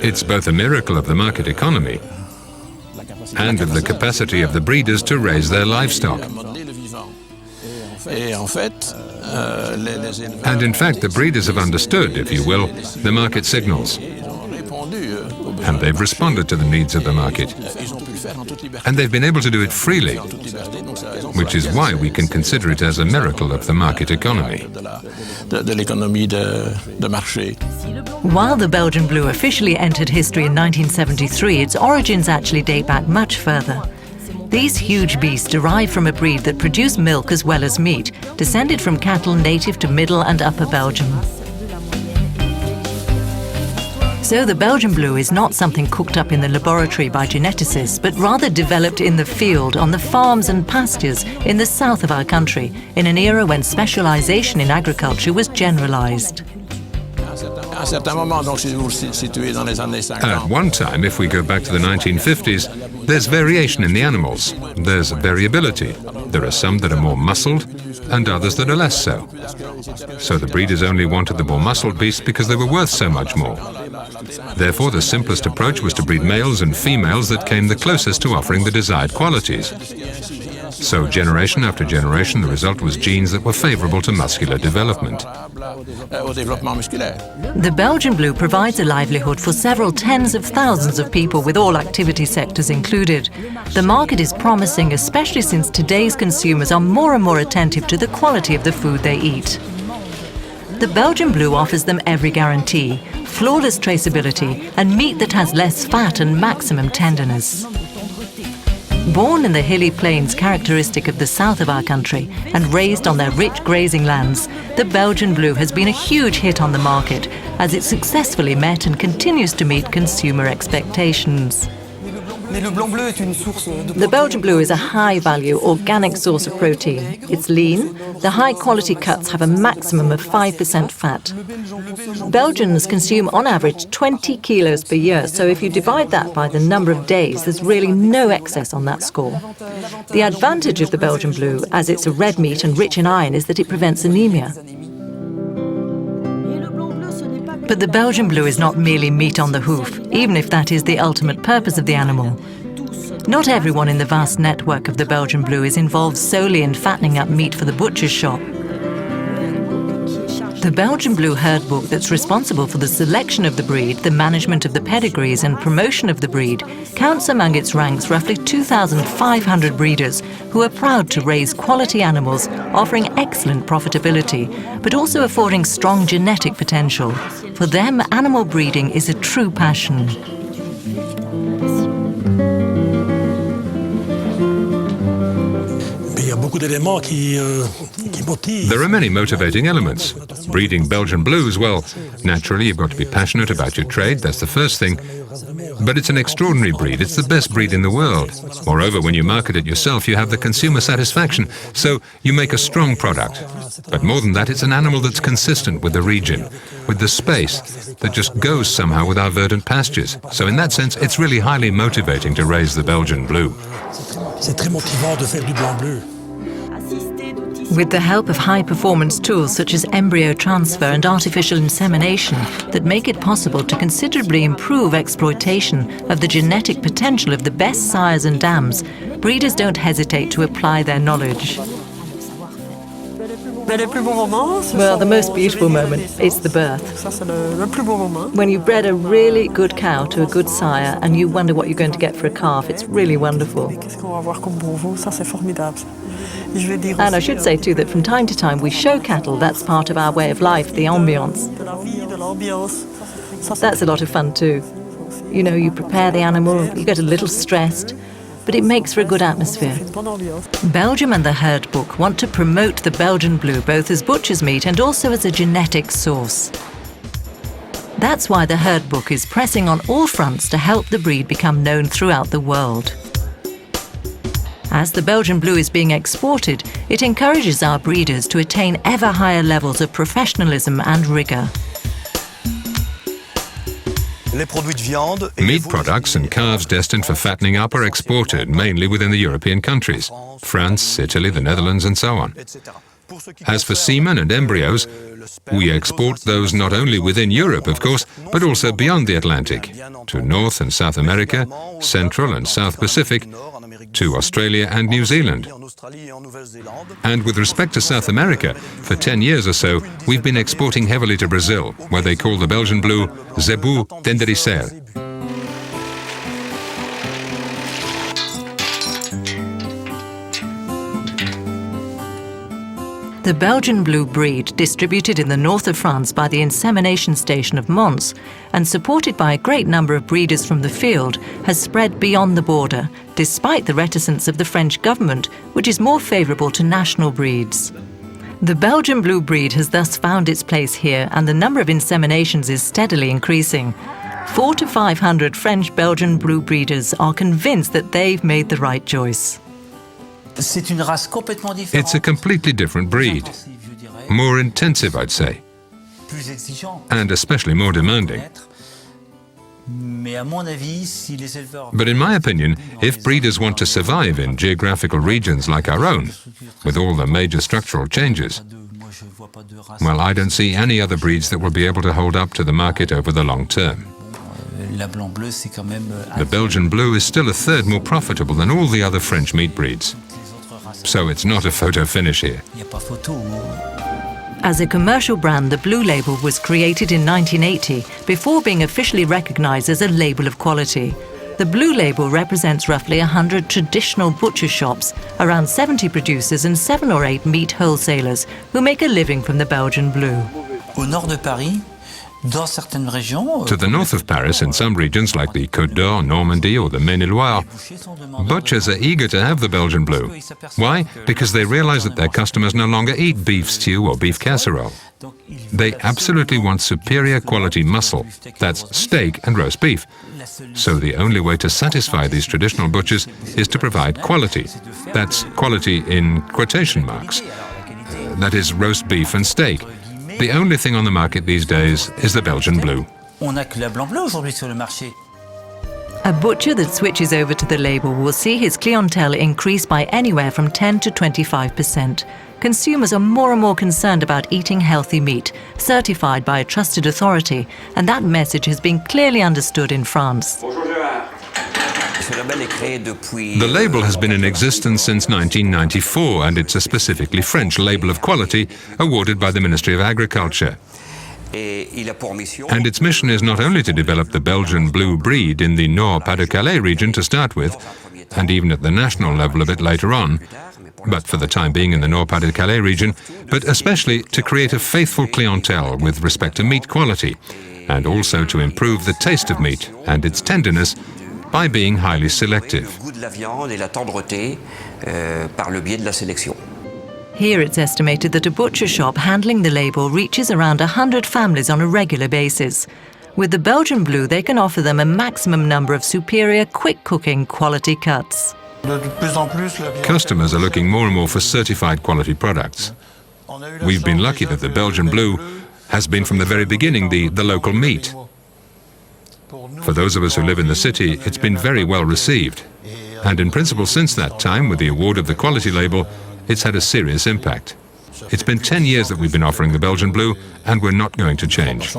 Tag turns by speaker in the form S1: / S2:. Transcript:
S1: It's both a miracle of the market economy and of the capacity of the breeders to raise their livestock. And in fact, the breeders have understood, if you will, the market signals. And they've responded to the needs of the market. And they've been able to do it freely, which is why we can consider it as a miracle of the market economy.
S2: While the Belgian Blue officially entered history in 1973, its origins actually date back much further. These huge beasts derive from a breed that produced milk as well as meat, descended from cattle native to Middle and Upper Belgium. So the Belgian Blue is not something cooked up in the laboratory by geneticists, but rather developed in the field, on the farms and pastures in the south of our country, in an era when specialization in agriculture was generalized.
S1: At one time, if we go back to the 1950s, there's variation in the animals. There's variability. There are some that are more muscled and others that are less so. So the breeders only wanted the more muscled beasts because they were worth so much more. Therefore, the simplest approach was to breed males and females that came the closest to offering the desired qualities. So generation after generation, the result was genes that were favorable to muscular development.
S2: The Belgian Blue provides a livelihood for several tens of thousands of people, with all activity sectors included. The market is promising, especially since today's consumers are more and more attentive to the quality of the food they eat. The Belgian Blue offers them every guarantee, flawless traceability, and meat that has less fat and maximum tenderness. Born in the hilly plains characteristic of the south of our country and raised on their rich grazing lands, the Belgian Blue has been a huge hit on the market as it successfully met and continues to meet consumer expectations. The Belgian Blue is a high-value organic source of protein. It's lean. The high-quality cuts have a maximum of 5% fat. Belgians consume on average 20 kilos per year, so if you divide that by the number of days, there's really no excess on that score. The advantage of the Belgian Blue, as it's a red meat and rich in iron, is that it prevents anemia. But the Belgian Blue is not merely meat on the hoof, even if that is the ultimate purpose of the animal. Not everyone in the vast network of the Belgian Blue is involved solely in fattening up meat for the butcher's shop. The Belgian Blue herd book that's responsible for the selection of the breed, the management of the pedigrees and promotion of the breed counts among its ranks roughly 2,500 breeders who are proud to raise quality animals, offering excellent profitability, but also affording strong genetic potential. For them, animal breeding is a true passion.
S1: There are many motivating elements. Breeding Belgian Blues, well, naturally you've got to be passionate about your trade, that's the first thing. But it's an extraordinary breed, it's the best breed in the world. Moreover, when you market it yourself, you have the consumer satisfaction, so you make a strong product. But more than that, it's an animal that's consistent with the region, with the space, that just goes somehow with our verdant pastures. So in that sense, it's really highly motivating to raise the Belgian Blue.
S2: With the help of high-performance tools such as embryo transfer and artificial insemination that make it possible to considerably improve exploitation of the genetic potential of the best sires and dams, breeders don't hesitate to apply their knowledge. Well, the most beautiful moment is the birth. When you've bred a really good cow to a good sire and you wonder what you're going to get for a calf, it's really wonderful. And I should say too that from time to time we show cattle. That's part of our way of life, the ambiance. That's a lot of fun too. You know, you prepare the animal, you get a little stressed, but it makes for a good atmosphere. Belgium and the herd book want to promote the Belgian Blue both as butcher's meat and also as a genetic source. That's why the herd book is pressing on all fronts to help the breed become known throughout the world. As the Belgian Blue is being exported, it encourages our breeders to attain ever higher levels of professionalism and rigour.
S1: Meat products and calves destined for fattening up are exported mainly within the European countries, France, Italy, the Netherlands and so on. As for semen and embryos, we export those not only within Europe, of course, but also beyond the Atlantic, to North and South America, Central and South Pacific, to Australia and New Zealand. And with respect to South America, for 10 years or so, we've been exporting heavily to Brazil, where they call the Belgian Blue Zebu Tendericel.
S2: The Belgian Blue breed, distributed in the north of France by the insemination station of Mons and supported by a great number of breeders from the field, has spread beyond the border, despite the reticence of the French government, which is more favourable to national breeds. The Belgian Blue breed has thus found its place here, and the number of inseminations is steadily increasing. 400 to 500 French Belgian Blue breeders are convinced that they've made the right choice.
S1: It's a completely different breed, more intensive, I'd say, and especially more demanding. But in my opinion, if breeders want to survive in geographical regions like our own, with all the major structural changes, well, I don't see any other breeds that will be able to hold up to the market over the long term. The Belgian Blue is still a third more profitable than all the other French meat breeds. So it's not a photo finish here.
S2: As a commercial brand, the Blue label was created in 1980 before being officially recognized as a label of quality. The Blue label represents roughly 100 traditional butcher shops, around 70 producers and 7 or 8 meat wholesalers who make a living from the Belgian Blue.
S1: To the north of Paris, in some regions like the Côte d'Or, Normandy or the Maine-et-Loire, butchers are eager to have the Belgian Blue. Why? Because they realize that their customers no longer eat beef stew or beef casserole. They absolutely want superior quality muscle, that's steak and roast beef. So the only way to satisfy these traditional butchers is to provide quality. That's quality in quotation marks. That is roast beef and steak. The only thing on the market these days is the Belgian Blue.
S2: A butcher that switches over to the label will see his clientele increase by anywhere from 10 to 25%. Consumers are more and more concerned about eating healthy meat, certified by a trusted authority, and that message has been clearly understood in France.
S1: The label has been in existence since 1994, and it's a specifically French label of quality awarded by the Ministry of Agriculture. And its mission is not only to develop the Belgian Blue breed in the Nord-Pas-de-Calais region to start with, and even at the national level a bit later on, but for the time being in the Nord-Pas-de-Calais region, but especially to create a faithful clientele with respect to meat quality, and also to improve the taste of meat and its tenderness by being highly selective.
S2: Here it's estimated that a butcher shop handling the label reaches around 100 families on a regular basis. With the Belgian Blue, they can offer them a maximum number of superior, quick-cooking quality cuts.
S1: Customers are looking more and more for certified quality products. We've been lucky that the Belgian Blue has been from the very beginning the local meat. For those of us who live in the city, it's been very well received. And in principle, since that time, with the award of the quality label, it's had a serious impact. It's been 10 years that we've been offering the Belgian Blue, and we're not going to change.